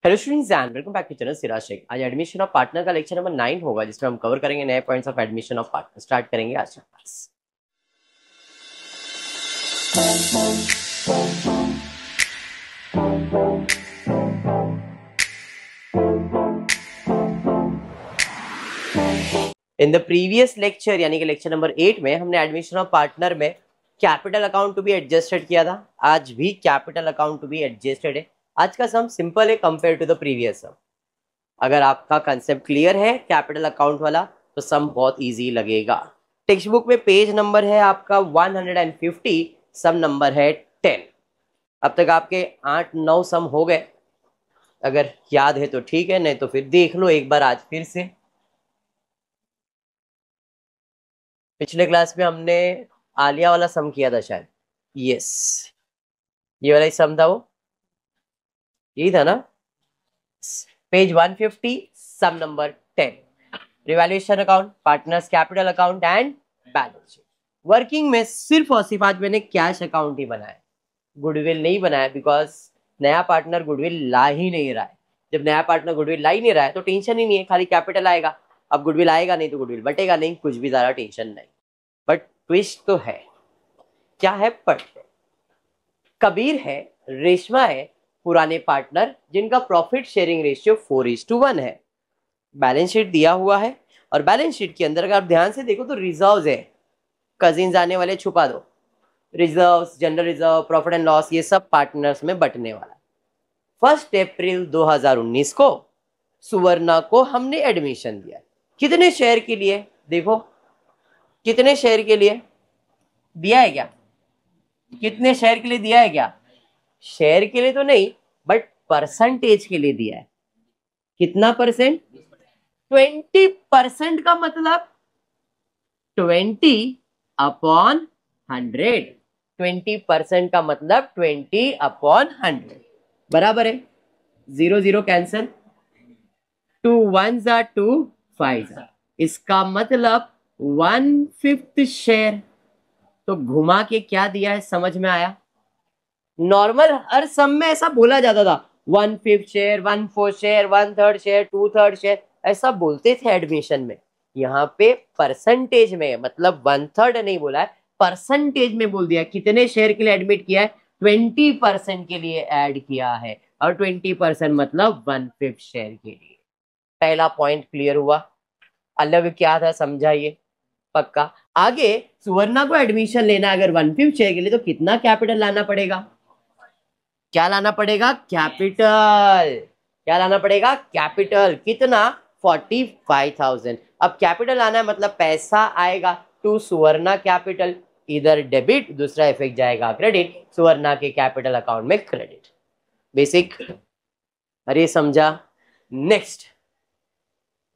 Hello students and welcome back to channel Siraj Shaikh. आज admission of partner का lecture number 9 होगा, जिसमें हम कवर करेंगे नए points of admission of partner. Start करेंगे आज का class. In the previous lecture यानी कि लेक्चर नंबर 8 में हमने एडमिशन ऑफ पार्टनर में capital account to be adjusted किया था। आज भी capital account to be adjusted है। आज का सम सिंपल है कंपेयर टू द प्रीवियस सम। अगर आपका कंसेप्ट क्लियर है कैपिटल अकाउंट वाला तो सम बहुत इजी लगेगा। टेक्स्ट बुक में पेज नंबर है आपका 150, सम नंबर है 10। अब तक आपके 8-9 सम हो गए। अगर याद है तो ठीक है, नहीं तो फिर देख लो एक बार आज फिर से। पिछले क्लास में हमने आलिया वाला सम किया था शायद। यस, ये वाला ही सम था, वो यही था ना। Page 150, sum number 10, revaluation account, partners capital account and balance sheet. Working में सिर्फ और सिर्फ आज मैंने कैश अकाउंट ही बनाया, गुडविल नहीं बनाया, बिकॉज नया पार्टनर गुडविल ला ही नहीं रहा है। जब नया पार्टनर गुडविल ला ही नहीं रहा है तो टेंशन ही नहीं है, खाली कैपिटल आएगा। अब गुडविल आएगा नहीं तो गुडविल बटेगा नहीं, कुछ भी ज्यादा टेंशन नहीं। बट ट्विस्ट तो है। क्या है? पढ़ते। कबीर है, रेशमा है, पुराने पार्टनर जिनका प्रॉफिट शेयरिंग रेशियो 4:1 है। बैलेंस शीट दिया हुआ है और बैलेंस शीट के अंदर अगर आप ध्यान से देखो तो रिजर्व्स है। कजिन्स आने वाले छुपा दो। Reserves, general reserve, profit and loss, ये सब पार्टनर्स में बंटने वाला। 1 अप्रैल 2019 को सुवर्णा को हमने एडमिशन दिया। कितने शेयर के लिए? देखो कितने शेयर के लिए दिया है क्या? कितने शेयर के लिए दिया है क्या? शेयर के लिए तो नहीं, बट परसेंटेज के लिए दिया है। कितना परसेंट? 20% का मतलब 20/100। 20% का मतलब 20/100 बराबर है 0 0 cancel, 2 1s are 2 5s are। इसका मतलब 1/5 शेयर। तो घुमा के क्या दिया है समझ में आया? नॉर्मल हर सम में ऐसा बोला जाता था, 1/5 शेयर, 1/4 शेयर, 1/3 शेयर, 2/3 शेयर, ऐसा बोलते थे एडमिशन में। यहाँ पे परसेंटेज में, मतलब 1/3 नहीं बोला है, परसेंटेज में बोल दिया। कितने शेयर के लिए एडमिट किया है? 20% के लिए ऐड किया है, और 20% मतलब 1/5 शेयर के लिए। पहला पॉइंट क्लियर हुआ। अलग क्या था समझाइए पक्का। आगे सुवर्णा को एडमिशन लेना अगर 1/5 शेयर के लिए तो कितना कैपिटल लाना पड़ेगा? क्या लाना पड़ेगा? कैपिटल। क्या लाना पड़ेगा? कैपिटल। कितना? 45,000। अब कैपिटल आना है मतलब पैसा आएगा टू सुवर्णा कैपिटल। इधर डेबिट, दूसरा इफेक्ट जाएगा क्रेडिट, सुवर्णा के कैपिटल अकाउंट में क्रेडिट। बेसिक। अरे समझा? Next,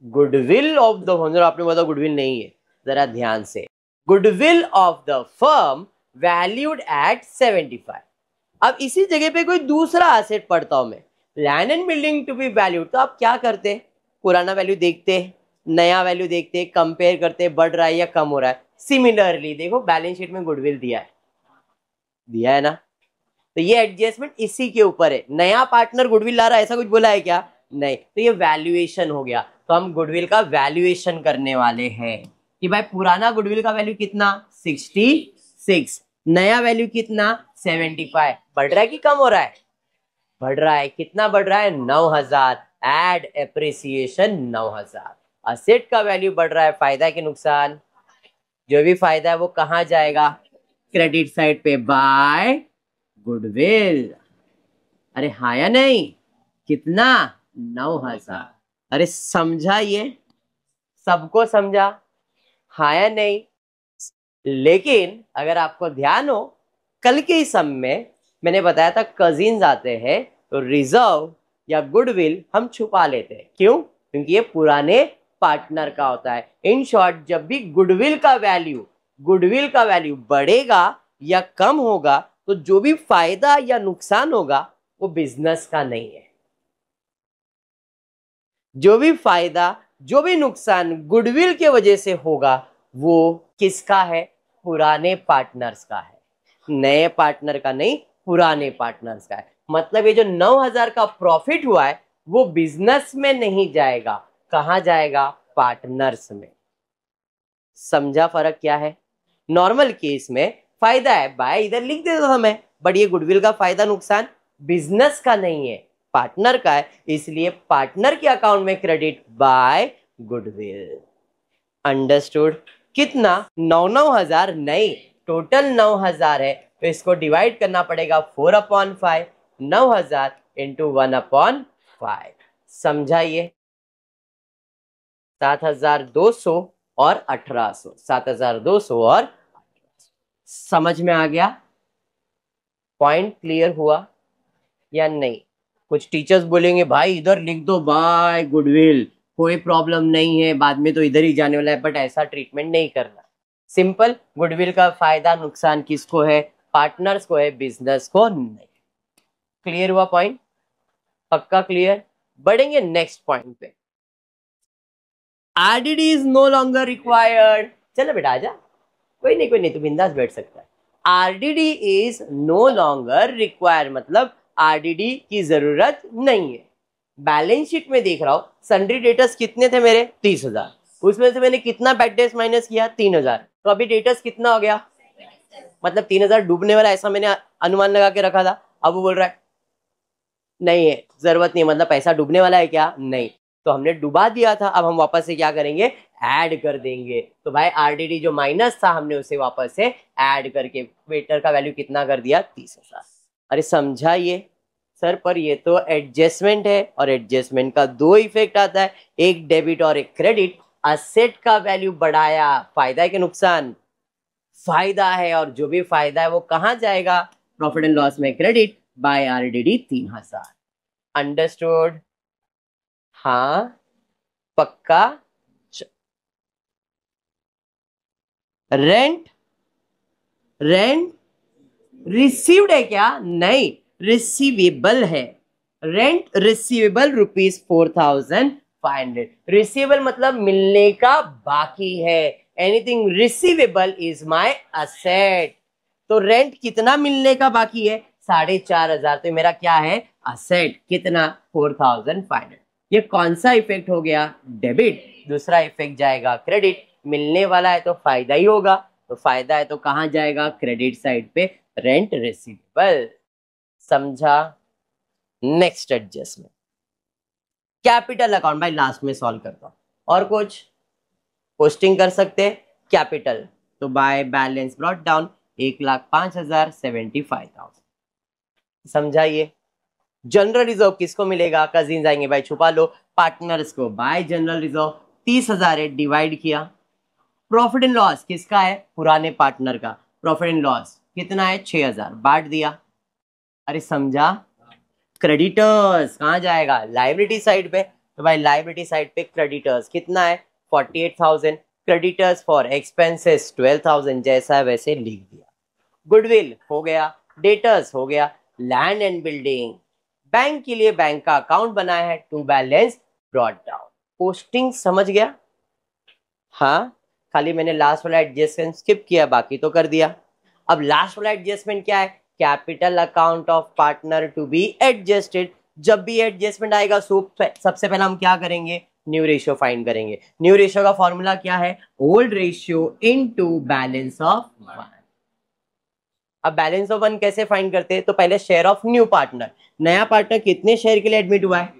goodwill of the owner. आपने बोला गुडविल नहीं है, जरा ध्यान से। Goodwill of the firm valued at 75। अब इसी जगह पे कोई दूसरा एसेट पढ़ता हूं मैं, land and building to be valued, तो आप क्या करते? पुराना वैल्यू देखते, नया वैल्यू देखते, कंपेयर करते, बढ़ रहा है या कम हो रहा है। सिमिलरली देखो बैलेंस शीट में गुडविल दिया है ना, तो ये एडजस्टमेंट इसी के ऊपर है। नया पार्टनर गुडविल ला रहा है, ऐसा कुछ बोला है क्या? नहीं। तो ये वैल्यूएशन हो गया, तो हम गुडविल का वैल्यूएशन करने वाले हैं कि भाई पुराना गुडविल का वैल्यू कितना? 66। नया वैल्यू कितना? 75। बढ़ रहा है कि कम हो रहा है? बढ़ रहा है। कितना बढ़ रहा है? 9,000। Add appreciation 9,000। असेट का वैल्यू बढ़ रहा है। फायदा कि नुकसान? जो भी फायदा है वो कहां जाएगा? क्रेडिट साइड पे बाय गुडविल। अरे हाँ या नहीं? कितना? 9,000। अरे समझा? ये सबको समझा? हाँ या नहीं? लेकिन अगर आपको ध्यान हो, कल के इस सम में मैंने बताया था कजिन्स आते हैं तो रिजर्व या गुडविल हम छुपा लेते हैं। क्यों? क्योंकि ये पुराने पार्टनर का होता है। इन शॉर्ट, जब भी गुडविल का वैल्यू बढ़ेगा या कम होगा तो जो भी फायदा या नुकसान होगा वो बिजनेस का नहीं है। जो भी फायदा, जो भी नुकसान गुडविल के वजह से होगा वो किसका है? पुराने पार्टनर्स का है, नए पार्टनर का नहीं, पुराने पार्टनर्स का है। मतलब ये जो 9,000 का प्रॉफिट हुआ है वो बिजनेस में नहीं जाएगा, कहाँ जाएगा? पार्टनर्स में। समझा फर्क क्या है? नॉर्मल केस में फायदा है, बाय इधर लिख दे दो हमें, बट ये गुडविल का फायदा नुकसान बिजनेस का नहीं है, पार्टनर का है, इसलिए पार्टनर के अकाउंट में क्रेडिट बाय गुडविल। अंडरस्टूड? कितना? 9,000 नहीं, टोटल 9,000 है, तो इसको डिवाइड करना पड़ेगा 4/5, 9,000 इंटू 1/5। समझा ये? 7,200 और 1,800, 7,200 और समझ में आ गया? पॉइंट क्लियर हुआ या नहीं? कुछ टीचर्स बोलेंगे भाई इधर लिख दो बाय गुडविल, कोई प्रॉब्लम नहीं है, बाद में तो इधर ही जाने वाला है, बट ऐसा ट्रीटमेंट नहीं करना। सिंपल, गुडविल का फायदा नुकसान किसको है? पार्टनर्स को है, बिजनेस को नहीं। क्लियर हुआ पॉइंट? पक्का क्लियर? बढ़ेंगे नेक्स्ट पॉइंट पे। RDD is no longer required. चलो बेटा आजा, कोई नहीं तू बिंदास बैठ सकता है। RDD is no longer required मतलब आरडीडी की जरूरत नहीं है। बैलेंस शीट में देख रहा हूं, सन्ड्री डेटर्स कितने थे मेरे? 30,000, उसमें से मैंने कितना बैड डेट्स माइनस किया? 3,000, तो अभी डेटर्स कितना हो गया? मतलब 3,000 डूबने वाला, ऐसा मैंने अनुमान लगा के रखा था। अब वो बोल रहा है नहीं है, जरूरत नहीं, मतलब पैसा डूबने वाला है क्या? नहीं, तो हमने डुबा दिया था, अब हम वापस से क्या करेंगे? ऐड कर देंगे। तो भाई आरडीडी जो माइनस था हमने उसे वापस से ऐड करके वेटर का वैल्यू कितना कर दिया? 30,000। अरे समझा ये? सर पर ये तो एडजस्टमेंट है, और एडजस्टमेंट का दो इफेक्ट आता है, एक डेबिट और एक क्रेडिट। असेट का वैल्यू बढ़ाया, फायदा है कि नुकसान? फायदा है, और जो भी फायदा है वो कहाँ जाएगा? प्रॉफिट एंड लॉस में क्रेडिट बाय आरडीडी 3,000। अंडरस्टूड? हाँ पक्का? रेंट रिसीव्ड है क्या? नहीं, रिसीवेबल है। Rent receivable ₹4,500। रिसीवेबल मतलब मिलने का बाकी है। Anything receivable is my asset. तो रेंट कितना मिलने का बाकी है? 4,500। तो मेरा क्या है? असेट। कितना? 4,500। ये कौन सा इफेक्ट हो गया? डेबिट। दूसरा इफेक्ट जाएगा क्रेडिट। मिलने वाला है तो फायदा ही होगा, तो फायदा है तो कहां जाएगा? क्रेडिट साइड पे, रेंट रिसीवेबल। समझा? नेक्स्ट एडजस्टमेंट, कैपिटल अकाउंट भाई लास्ट में सॉल्व करता हूं। और कुछ पोस्टिंग कर सकते? कैपिटल तो बाय बैलेंस ब्रॉट डाउन 1,05,075,000। समझाइए? जनरल रिजर्व किसको मिलेगा? कजिन्स आएंगे भाई, छुपा लो। पार्टनर्स को बाय जनरल रिजर्व 30,000 है, डिवाइड किया। प्रॉफिट एंड लॉस किसका है? पुराने पार्टनर का। प्रॉफिट एंड लॉस कितना है? 6,000, बांट दिया। अरे समझा? क्रेडिटर्स कहां जाएगा? लाइबिलिटी साइड पे। तो भाई लाइबिलिटी साइड पे क्रेडिटर्स कितना है? 48,000। क्रेडिटर्स फॉर एक्सपेंसेस 12,000, जैसा है वैसे लिख दिया। गुडविल हो गया, डेटर्स हो गया, लैंड एंड बिल्डिंग। बैंक के लिए बैंक का अकाउंट बनाया है, to balance brought down. Posting समझ गया? हाँ, खाली मैंने लास्ट वाला एडजस्टमेंट स्किप किया, बाकी तो कर दिया। अब लास्ट वाला एडजस्टमेंट क्या है? Capital account of partner to be adjusted. जब भी एडजस्टमेंट आएगा सबसे पहले हम क्या करेंगे? न्यू रेशियो फाइंड करेंगे। न्यू रेशियो का फॉर्मूला क्या है? Old ratio into balance of 1। अब बैलेंस ऑफ 1 कैसे फाइंड करते हैं? तो पहले शेयर ऑफ न्यू पार्टनर। नया पार्टनर कितने शेयर के लिए एडमिट हुआ है?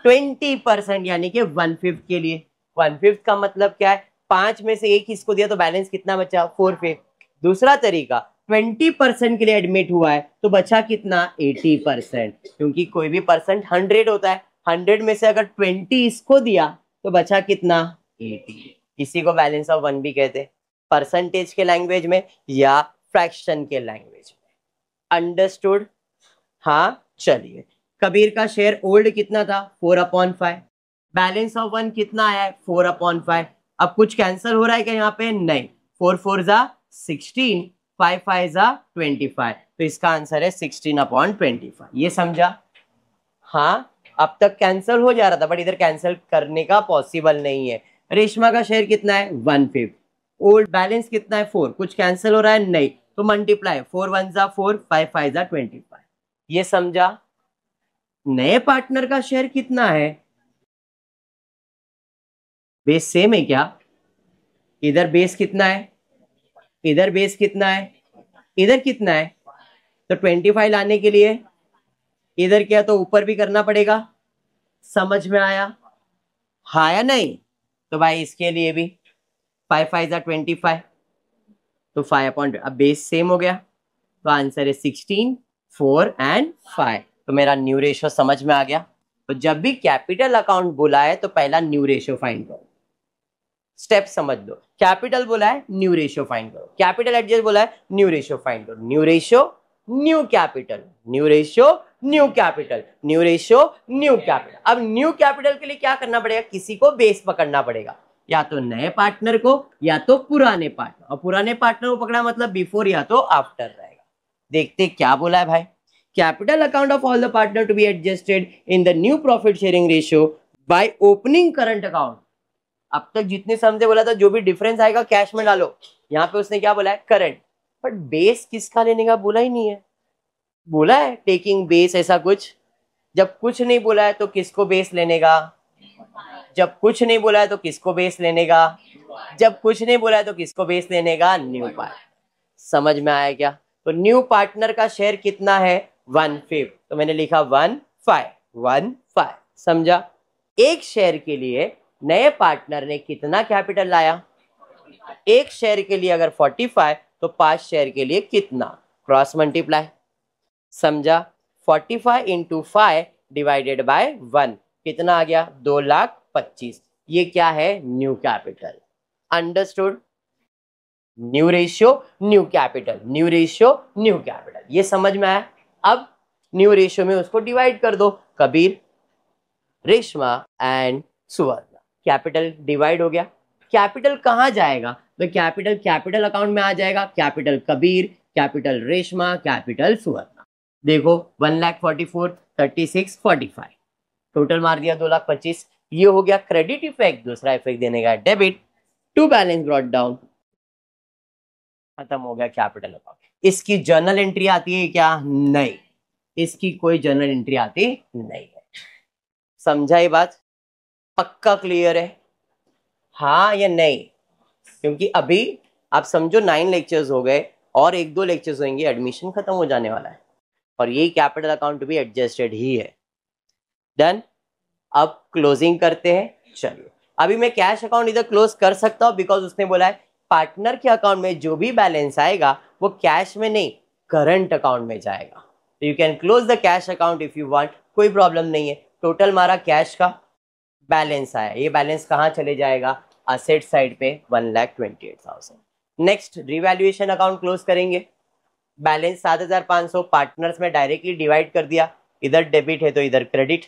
20%, यानी कि 1/5 के लिए। 1/5 का मतलब क्या है? 5 में से 1 इसको दिया तो बैलेंस कितना बचा? 4/5। दूसरा तरीका, 20% के लिए एडमिट हुआ है तो बचा कितना? 80%, क्योंकि कोई भी परसेंट 100 होता है। 100 में से अगर 20 इसको दिया तो बचा कितना? 80। इसी को बैलेंस ऑफ 1 भी कहते हैं, परसेंटेज के लैंग्वेज में या फ्रैक्शन के लैंग्वेज में। अंडरस्टूड? हाँ चलिए, कबीर का शेयर ओल्ड कितना था? 4/5। बैलेंस ऑफ 1 कितना आया है? 4/5। अब कुछ कैंसिल हो रहा है क्या यहाँ पे? नहीं। 4 4 जा 16, 5 5 जा 25, तो इसका आंसर है 16/25। ये समझा? हाँ, अब तक कैंसिल हो जा रहा था, बट इधर कैंसिल करने का पॉसिबल नहीं है। रेशमा का शेयर कितना है? 1/5। ओल्ड बैलेंस कितना है? 4। कुछ कैंसिल हो रहा है? नहीं, तो मल्टीप्लाई 4 1 जा 4, 5 5 जा 25। ये समझा? नए पार्टनर का शेयर कितना है? बेस सेम है क्या? इधर बेस कितना है, इधर बेस कितना है, इधर कितना है? तो 25 लाने के लिए इधर क्या तो ऊपर भी करना पड़ेगा। समझ में आया? हाँ या नहीं? तो भाई इसके लिए भी 5 5 25, तो 5 अब बेस सेम हो गया, तो आंसर है 16, 4 एंड 5। तो मेरा न्यू रेशियो समझ में आ गया। तो जब भी कैपिटल अकाउंट बोला है तो पहला न्यू रेशियो फाइंड करो। स्टेप समझ लो, कैपिटल बोला है न्यू रेशियो फाइंड करो, कैपिटल एडजस्ट बोला है न्यू रेशियो फाइंड करो। New ratio new capital, new ratio new capital, new ratio new capital. अब न्यू कैपिटल के लिए क्या करना पड़ेगा? किसी को बेस पकड़ना पड़ेगा, या तो नए पार्टनर को या तो पुराने पार्टनर। और पुराने पार्टनर को पकड़ा मतलब बिफोर या तो आफ्टर रहेगा। देखते क्या बोला है भाई। Capital account of all the partner to be adjusted in the new profit sharing ratio by opening current account. अब तक जितने समझे बोला था जो भी डिफरेंस आएगा कैश में डालो, यहाँ पे उसने क्या बोला है? करंट। बट बेस किसका लेने का बोला ही नहीं है। बोला है टेकिंग बेस ऐसा कुछ? जब कुछ नहीं बोला है तो किसको बेस लेने का? जब कुछ नहीं बोला है तो किसको बेस लेने का? जब कुछ नहीं बोला है तो किसको बेस लेने का? New partner. समझ में आया क्या? तो न्यू पार्टनर का शेयर कितना है? 1/5। तो मैंने लिखा 1/5। समझा? एक शेयर के लिए नए पार्टनर ने कितना कैपिटल लाया? एक शेयर के लिए अगर 45 तो 5 शेयर के लिए कितना? Cross multiply. समझा? 45 इंटू 5 डिवाइडेड बाय 1 कितना आ गया? 2,25,000। ये क्या है? New capital. Understood? New ratio new capital, new ratio new capital, ये समझ में आया? अब न्यू रेशियो में उसको डिवाइड कर दो, कबीर, रेशमा एंड सुवर्ण। कैपिटल डिवाइड हो गया। कैपिटल कहाँ जाएगा? तो कैपिटल कैपिटल अकाउंट में आ जाएगा। Capital Kabir, capital Reshma, capital सुवर्ण। देखो 1,44,000, 36, 45, टोटल मार दिया 2,25,000। ये हो गया क्रेडिट इफेक्ट। दूसरा इफेक्ट देने का debit, to balance brought down, खत्म हो गया कैपिटल अकाउंट। इसकी जर्नल एंट्री आती है क्या? नहीं, इसकी कोई जर्नल एंट्री आती नहीं है। समझा ये बात? पक्का क्लियर है? हाँ या नहीं? क्योंकि अभी आप समझो 9 लेक्चर्स हो गए और 1-2 लेक्चर्स होंगे, एडमिशन खत्म हो जाने वाला है और यही कैपिटल अकाउंट भी एडजस्टेड ही है। डन? अब क्लोजिंग करते हैं। चलिए, अभी मैं कैश अकाउंट इधर क्लोज कर सकता हूं बिकॉज उसने बोला है पार्टनर के अकाउंट में जो भी बैलेंस आएगा वो कैश में नहीं करंट अकाउंट में जाएगा। तो you can close the cash account if you want, कोई प्रॉब्लम नहीं है। टोटल मारा कैश का बैलेंस आया, ये बैलेंस कहाँ चले जाएगा? असेट साइड पे 1,28,000। नेक्स्ट रिवैल्यूएशन अकाउंट क्लोज करेंगे। बैलेंस 7,500 पार्टनर्स में डायरेक्टली डिवाइड कर दिया, इधर डेबिट है तो इधर क्रेडिट।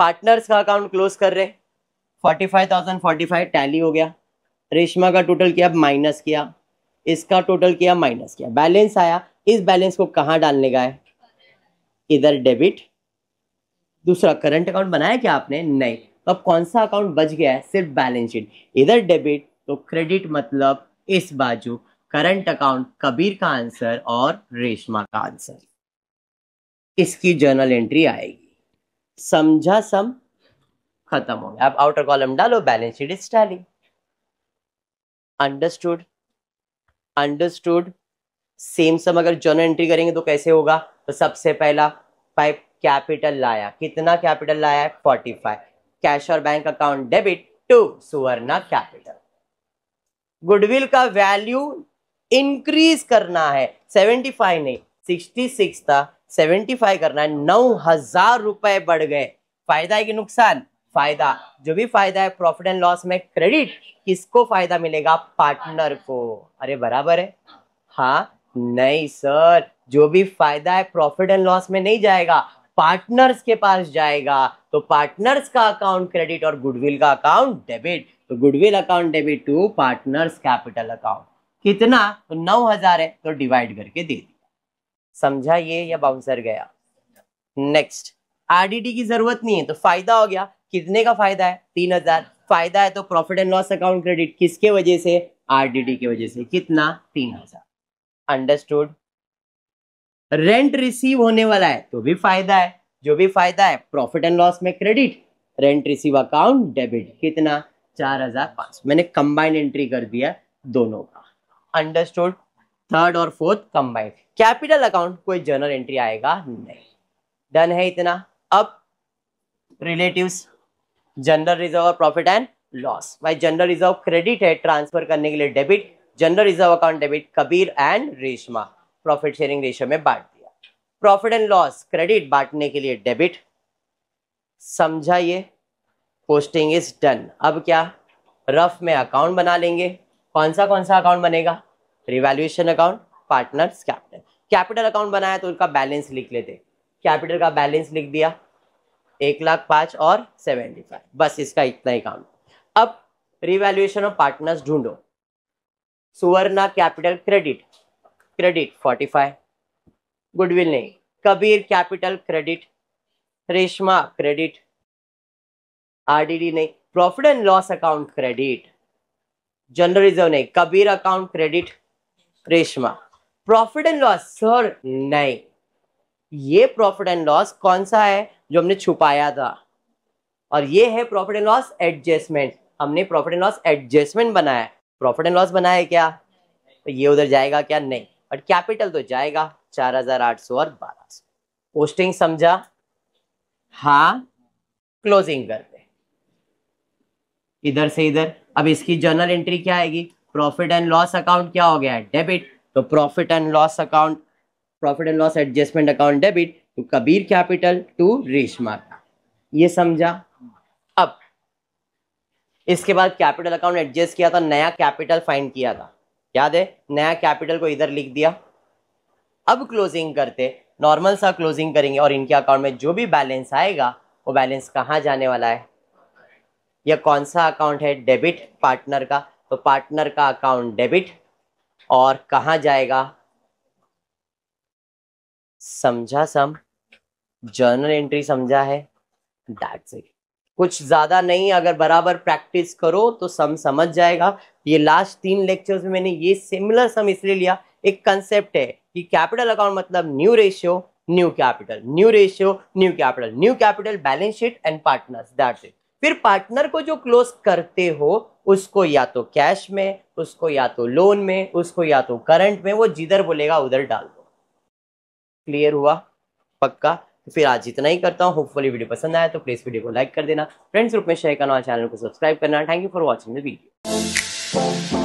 पार्टनर्स का अकाउंट क्लोज कर रहे, 45,045 टैली हो गया। रेशमा का टोटल किया माइनस किया, इसका टोटल किया माइनस किया, बैलेंस आया। इस बैलेंस को कहाँ डालने का है? इधर डेबिट। दूसरा करंट अकाउंट बनाया क्या आपने? नहीं। तो अब कौन सा अकाउंट बच गया है? सिर्फ बैलेंस शीट। इधर डेबिट तो क्रेडिट, मतलब इस बाजू करंट अकाउंट, कबीर का आंसर और रेशमा का आंसर। इसकी जर्नल एंट्री आएगी। समझा? सम खत्म हो गया। अब आउटर कॉलम डालो, balance sheet is tally. Understood? Understood? Same sum अगर जर्नल एंट्री करेंगे तो कैसे होगा? तो सबसे पहला पाइप कैपिटल लाया, कितना कैपिटल लाया है? 45। कैश और bank account debit to Suvarna capital. Goodwill का वैल्यू इंक्रीज करना है, 75 नहीं 66 था, 75 करना है। 9,000 रुपए बढ़ गए। फायदा है कि नुकसान? फायदा। जो भी फायदा है प्रॉफिट एंड लॉस में क्रेडिट, किसको फायदा मिलेगा? पार्टनर को। अरे बराबर है? हाँ नहीं सर, जो भी फायदा है प्रॉफिट एंड लॉस में नहीं जाएगा, पार्टनर्स के पास जाएगा। तो पार्टनर्स का अकाउंट क्रेडिट और गुडविल का अकाउंट डेबिट। तो goodwill account debit to partners capital account. कितना? तो 9,000 है तो डिवाइड करके दे दिया। समझा ये या बाउंसर गया? नेक्स्ट, आरडीडी की जरूरत नहीं है तो फायदा हो गया। कितने का फायदा है? 3,000। फायदा है तो profit and loss account credit, किसके वजह से? आरडीडी की वजह से। कितना? 3,000। अंडरस्टूड? रेंट रिसीव होने वाला है तो भी फायदा है, जो भी फायदा है प्रॉफिट एंड लॉस में credit, rent receive account debit, कितना 4500। मैंने कंबाइंड एंट्री कर दिया दोनों का, अंडरस्टूड। थर्ड और फोर्थ कंबाइंड। कैपिटल अकाउंट कोई जर्नल एंट्री आएगा नहीं, डन है इतना। अब रिलेटिव्स, जनरल रिजर्व और प्रॉफिट एंड लॉस। भाई जनरल रिजर्व क्रेडिट है, ट्रांसफर करने के लिए debit, general reserve account debit, Kabir and Reshma profit sharing ratio में बांट दिया। प्रॉफिट एंड लॉस क्रेडिट, बांटने के लिए डेबिट, समझा ये, पोस्टिंग इज डन। अब क्या, रफ में अकाउंट बना लेंगे। कौन सा अकाउंट बनेगा, revaluation account, partners capital. Capital account बनाया तो उसका बैलेंस लिख लेते, कैपिटल का बैलेंस लिख दिया 1,05,000 और 75, बस इसका इतना ही काम। अब रिवैल्यूएशन ऑफ पार्टनर्स ढूंढो। सुवर्णा कैपिटल क्रेडिट 45, गुडविल नहीं, Kabir capital credit, Reshma credit, RDD नहीं, profit and loss account credit, general reserve नहीं, Kabir account credit, Reshma. Profit and loss sir नहीं, ये प्रॉफिट एंड लॉस कौन सा है जो हमने छुपाया था, और ये है प्रॉफिट एंड लॉस एडजस्टमेंट। हमने प्रॉफिट एंड लॉस एडजस्टमेंट बनाया, प्रॉफिट एंड लॉस बनाया है क्या, तो ये उधर जाएगा क्या, नहीं, बट कैपिटल तो जाएगा 4,800 और 1,200। पोस्टिंग समझा, हाँ, क्लोजिंग करते इधर से इधर। अब इसकी जर्नल एंट्री क्या आएगी, प्रॉफिट एंड लॉस अकाउंट क्या हो गया है, डेबिट, तो profit and loss account, profit and loss adjustment account debit to Kabir capital to Reshma, ये समझा। अब इसके बाद कैपिटल अकाउंट एडजस्ट किया था, नया कैपिटल फाइंड किया था, याद है, नया कैपिटल को इधर लिख दिया। अब क्लोजिंग करते, नॉर्मल सा क्लोजिंग करेंगे, और इनके अकाउंट में जो भी बैलेंस आएगा वो बैलेंस कहाँ जाने वाला है, यह कौन सा अकाउंट है, डेबिट पार्टनर का, तो पार्टनर का अकाउंट डेबिट, और कहाँ जाएगा, समझा सम, जर्नल एंट्री समझा है, दैट्स इट। कुछ ज्यादा नहीं, अगर बराबर प्रैक्टिस करो तो सम समझ जाएगा। ये लास्ट 3 लेक्चर्स में मैंने ये सिमिलर सम इसलिए लिया, एक कंसेप्ट है कि कैपिटल अकाउंट मतलब new ratio new capital, new ratio new capital, new capital balance sheet and partners, that's it. फिर पार्टनर को जो क्लोज करते हो उसको या तो कैश में, उसको या तो लोन में, उसको या तो करंट में, वो जिधर बोलेगा उधर डाल दो। क्लियर हुआ, पक्का। तो फिर आज इतना ही करता हूँ। होपफुली वीडियो पसंद आया तो प्लीज वीडियो को लाइक कर देना, फ्रेंड्स ग्रुप में शेयर करना, चैनल को सब्सक्राइब करना। Thank you for watching the video.